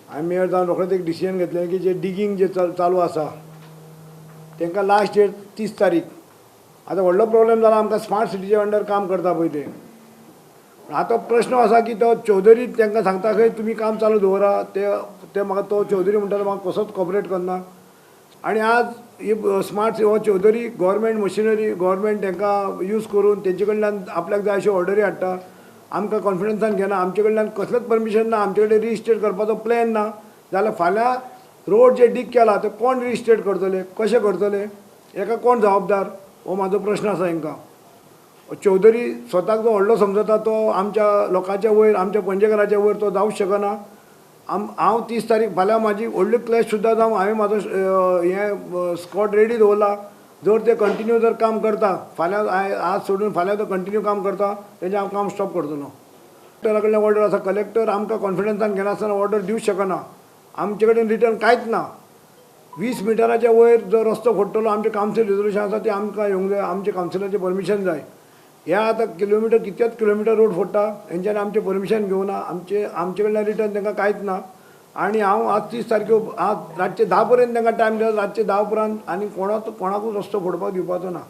हांवें मेयर जावन रोखडेंच एक डिसिजन घेतलें की जे डिगींग जे चालू आसा तांकां लास्ट डेट 30 तारीख. आतां व्हडलो प्रॉब्लेम जाला आमकां स्मार्ट सिटीच्या अंडर काम करता पळय ते. आतां प्रश्न असा की तो चौधरी तांकां सांगता खंय तुमी काम चालू दवरा, ते म्हाका तो चौधरी म्हणटालो म्हाका कसोच कॉपरेट करना. आनी आज ही स्मार्ट हो चौधरी गव्हर्मेंट मशिनरी गव्हर्मेंट तांकां यूज करून तेंचे कडल्यान आपल्याक जाय अश्यो ऑर्डरी हाडटा. आमकां कॉन्फिडन्सान घेना, आमचे कडल्यान कसलेंच परमिशन ना, आमचे कडेन रिस्टेट करपाचो प्लॅन ना. जाल्यार फाल्यां रोड जे डीग केला ते कोण रिस्टेट करतले, कशें करतले, हेका कोण जबाबदार, हो म्हाजो प्रश्न आसा हांकां. चौधरी स्वताक जो व्हडलो समजता तो आमच्या लोकांच्या वयर आमच्या पणजेकाराच्या वयर तो जावंक शकना. हांव 30 तारीख फाल्यां म्हाजी व्हडली क्लॅश सुद्दां जावं हांवें म्हाजो हें स्कॉट रेडी दवरला. जर ते कंटिन्यू जर काम करता फाल्यां आज सोडून फाल्यां तो कंटिन्यू काम करता तेजें हांव काम स्टॉप करतलो. कलेक्टरा कडल्यान ऑर्डर आसा, कलेक्टर आमकां कॉन्फिडन्सान घेनासतना ऑर्डर दिवंक शकना. आमचे कडेन रिटर्न कांयच ना. 20 मिटराच्या वयर जो रस्तो फोडटलो आमचें कावन्सील रिजोल्युशन आसा ते आमकां येवंक जाय, आमचे कावन्सिलाचें परमिशन जाय. हे आतां किलोमिटर कितकेच किलोमिटर रोड फोडटा हेंच्यांनी आमचें परमिशन घेवना, आमचे कडल्यान रिटर्न तांकां कांयच ना. आनी हांव आज 30 तारखेर आज रातचे 10 पर्यंत तांकां टायम दिलो, रातचे 10 उपरांत आनी कोणाकूच रस्तो फोडपाक दिवपाचो ना.